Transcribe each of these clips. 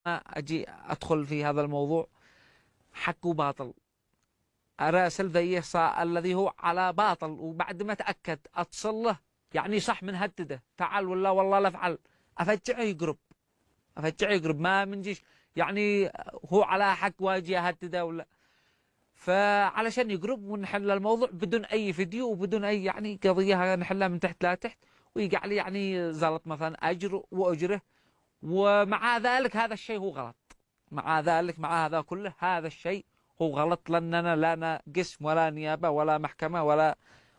أجي أدخل في هذا الموضوع حق وباطل، أراسل ذي الذي هو على باطل، وبعد ما أتأكد أتصل له يعني صح من هدده فعل ولا والله لا فعل، أفجعه يقرب، أفجعه يقرب ما من جيش يعني هو على حق واجي أهدده ولا. فعلشان يقرب ونحل الموضوع بدون أي فيديو وبدون أي يعني قضية نحلها من تحت لا تحت، ويقع لي يعني زلط مثلا أجر وأجره. ومع ذلك هذا الشيء هو غلط، مع ذلك مع هذا كله هذا الشيء هو غلط، لأننا لا قسم ولا نيابة ولا محكمة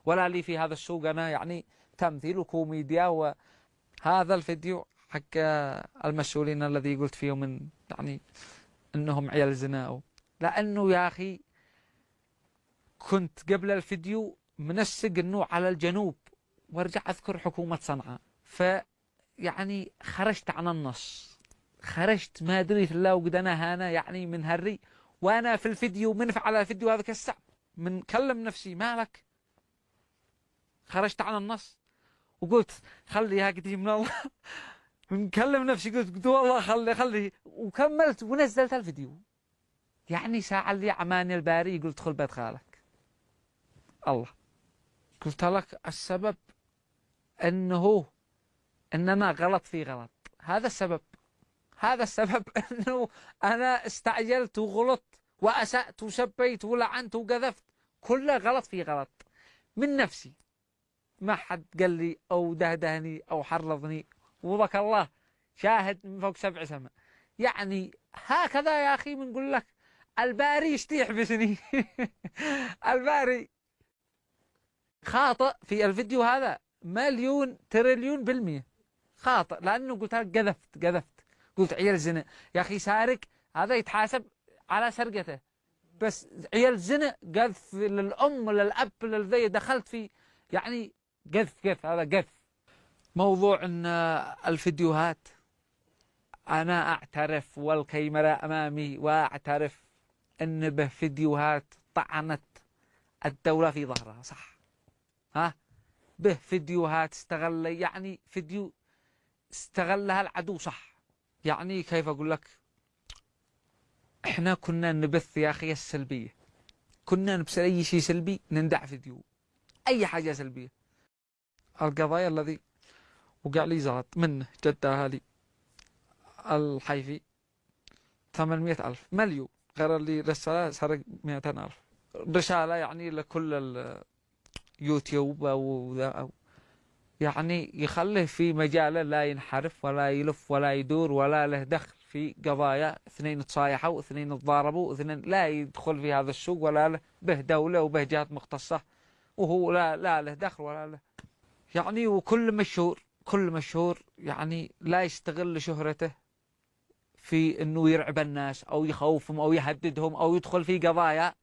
ولا لي في هذا السوق. أنا يعني تمثيل وكوميديا. وهذا الفيديو حق المسؤولين الذي قلت فيهم من يعني أنهم عيال زنا، لأنه يا أخي كنت قبل الفيديو منسق أنه على الجنوب، وارجع أذكر حكومة صنعاء، فيعني خرجت عن النص، خرجت ما أدري في الله وقد أنا هانا يعني من هري. وأنا في الفيديو من فعل الفيديو هذا كالسعب من كلم نفسي مالك، خرجت عن النص وقلت خليها قديم من الله مكلم نفسي قلت والله خلي وكملت ونزلت الفيديو. يعني ساعة لي عماني الباري قلت ادخل بيت خالك الله، قلت لك السبب انه اننا غلط في غلط، هذا السبب، هذا السبب انه انا استعجلت وغلطت واسأت وسبيت ولعنت وقذفت، كله غلط في غلط من نفسي، ما حد قال لي او دهدهني او حرضني، وضك الله شاهد من فوق 7 سماء. يعني هكذا يا اخي بنقول لك الباري يشتيح بسني الباري خاطئ في الفيديو هذا مليون تريليون بالمية خاطئ، لأنه قلت لك قذفت قلت عيال زنا يا أخي، سارق هذا يتحاسب على سرقته، بس عيال زنا قذف للأم للأب للذي دخلت في يعني قذف هذا قذف. موضوع أن الفيديوهات أنا أعترف والكاميرا أمامي وأعترف أن به فيديوهات طعنت الدولة في ظهرها صح، ها به فيديوهات استغل يعني فيديو استغلها العدو صح. يعني كيف أقول لك، إحنا كنا نبث يا أخي السلبية، كنا نبث أي شيء سلبي نندع فيديو، أي حاجة سلبية. القضايا الذي وقع لي زلط منه جد أهالي الحيفي 800,000 مليون، غير اللي رسالة سرق 200,000 رسالة يعني لكل اليوتيوب أو يعني يخليه في مجاله لا ينحرف ولا يلف ولا يدور ولا له دخل في قضايا اثنين تصايحوا واثنين تضاربوا واثنين، لا يدخل في هذا السوق ولا له به دولة وبه جهات مختصة، وهو لا له دخل ولا له يعني. وكل مشهور كل مشهور يعني لا يستغل شهرته في انه يرعب الناس او يخوفهم او يهددهم او يدخل في قضايا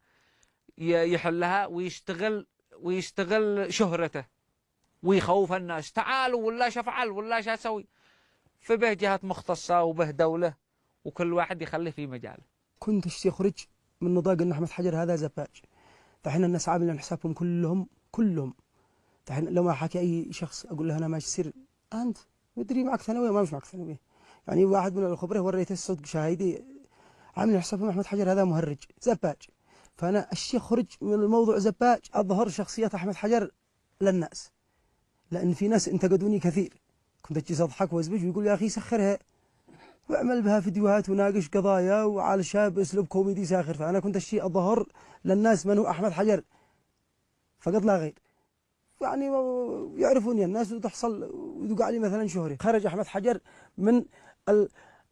يحلها ويستغل شهرته ويخوف الناس تعالوا ولا شفعل ولا شو اسوي، فبه جهات مختصة وبه دولة وكل واحد يخليه في مجاله. كنت اشتي اخرج من نضاق ان احمد حجر هذا زباج، فحين الناس عاملين حسابهم كلهم الحين لو ما حكي اي شخص اقول له انا ماشي سر انت مدري معك ثانويه ما مش معك ثانويه، يعني واحد من الخبره وريته الصدق شهايدي عاملين حسابهم احمد حجر هذا مهرج زباج. فانا اشتي اخرج من الموضوع زباج، اظهر شخصيه احمد حجر للناس، لان في ناس انتقدوني كثير، كنت اجلس اضحك وازبج ويقول يا اخي سخرها واعمل بها فيديوهات وناقش قضايا وعلى شاب باسلوب كوميدي ساخر. فانا كنت الشيء اظهر للناس من هو احمد حجر فقط لا غير، يعني يعرفوني الناس وتحصل ويدق لي مثلا شهري. خرج احمد حجر من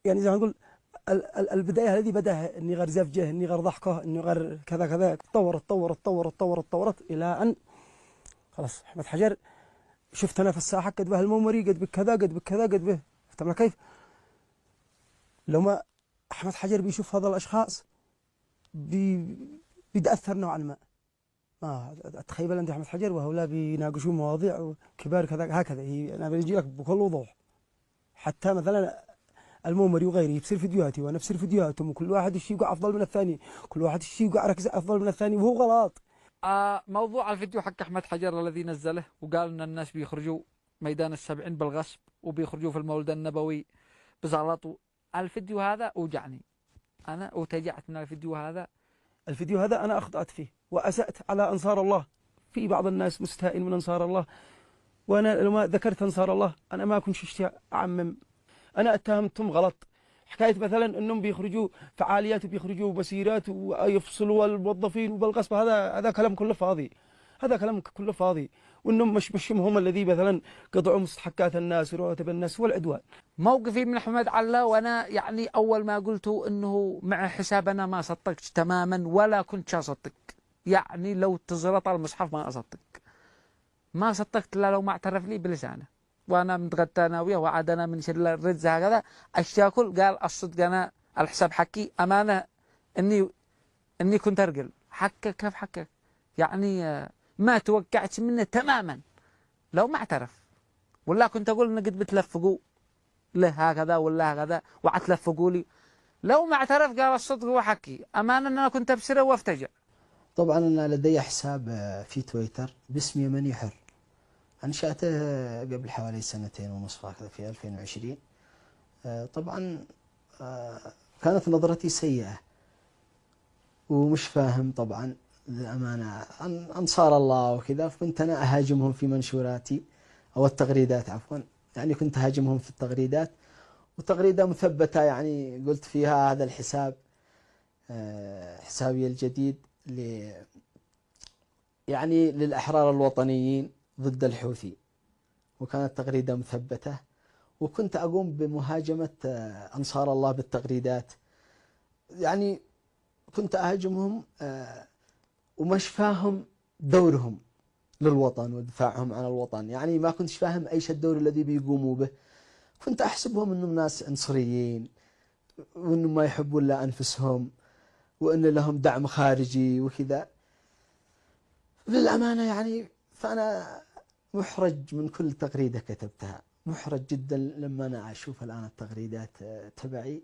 يعني زي ما نقول البدايه الذي بداها اني غير زفجه اني غير ضحكه اني غير كذا كذا، تطورت الى ان خلاص احمد حجر شفت انا في الساحه قد به المومري قد بكذا قد بكذا قد به. فهمت كيف؟ لو ما احمد حجر بيشوف هذا الاشخاص بيتاثر نوعا ما. تخيل انت احمد حجر وهؤلاء بيناقشون مواضيع كبار كذا هكذا، انا بيجي لك بكل وضوح. حتى مثلا المومري وغيره بصير فيديوهاتي وانا بصير فيديوهاتهم، وكل واحد الشيء يقع افضل من الثاني، كل واحد الشيء يقع ركز افضل من الثاني وهو غلط. موضوع الفيديو حق أحمد حجر الذي نزله وقال أن الناس بيخرجوا ميدان ال70 بالغصب وبيخرجوا في المولد النبوي بزعلط، الفيديو هذا أوجعني، أنا أوتجعت من الفيديو هذا. الفيديو هذا أنا أخطأت فيه وأسأت على أنصار الله. في بعض الناس مستائين من أنصار الله، وأنا لما ذكرت أنصار الله أنا ما كنت أشتي أعمم. أنا اتهمتهم غلط. حكاية مثلا أنهم بيخرجوا فعاليات وبيخرجوا بسيرات ويفصلوا الموظفين وبالغصب، هذا كلام كله فاضي. هذا كلام كله فاضي. وأنهم مشهم هم الذي مثلا قطعوا مستحقات الناس ورواتب الناس والعدوان. موقفي من حمد الله، وأنا يعني أول ما قلته أنه مع حساب أنا ما صدقت تماما ولا كنت أصدق. يعني لو تزرط المصحف ما أصدق، ما صدقت إلا لو ما اعترف لي بلسانه. وأنا متغدى أنا وياه وعاد أنا من شل الرز هكذا أشتاكل، قال الصدق أنا الحساب حكي أمانة إني كنت أرجل. حكك كيف حكك؟ يعني ما توقعت منه تماما لو ما اعترف. ولا كنت أقول إن قد بتلفقوا له هكذا ولا هكذا وعتلفقوا لي. لو ما اعترف قال الصدق وحكي أمانة أنا كنت أبشره وافتجع. طبعا أنا لدي حساب في تويتر باسم يمني حر، أنشأته قبل حوالي 2.5 هكذا في 2020. طبعا كانت نظرتي سيئة ومش فاهم طبعا للأمانة أنصار الله وكذا، فكنت أنا أهاجمهم في منشوراتي أو التغريدات عفوا، يعني كنت أهاجمهم في التغريدات، وتغريدة مثبتة يعني قلت فيها هذا الحساب حسابي الجديد يعني للأحرار الوطنيين ضد الحوثي، وكانت تغريدة مثبتة. وكنت أقوم بمهاجمة أنصار الله بالتغريدات، يعني كنت أهاجمهم ومش فاهم دورهم للوطن ودفاعهم عن الوطن. يعني ما كنتش فاهم أيش الدور الذي بيقوموا به. كنت أحسبهم أنهم ناس عنصريين وأنهم ما يحبون إلا أنفسهم وأن لهم دعم خارجي وكذا. للأمانة يعني فأنا محرج من كل تغريدة كتبتها، محرج جدا لما أنا أشوف الآن التغريدات تبعي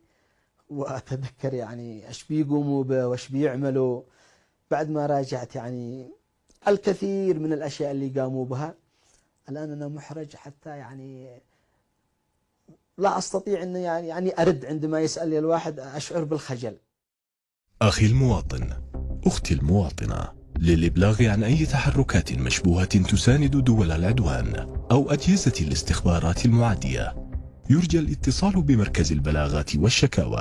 وأتذكر يعني إيش بيقوموا به وإيش بيعملوا بعد ما راجعت يعني الكثير من الأشياء اللي قاموا بها. الآن أنا محرج حتى يعني لا أستطيع أن يعني أرد عندما يسألني الواحد، أشعر بالخجل. أخي المواطن، أختي المواطنة، للإبلاغ عن أي تحركات مشبوهة تساند دول العدوان أو أجهزة الاستخبارات المعادية، يرجى الاتصال بمركز البلاغات والشكاوى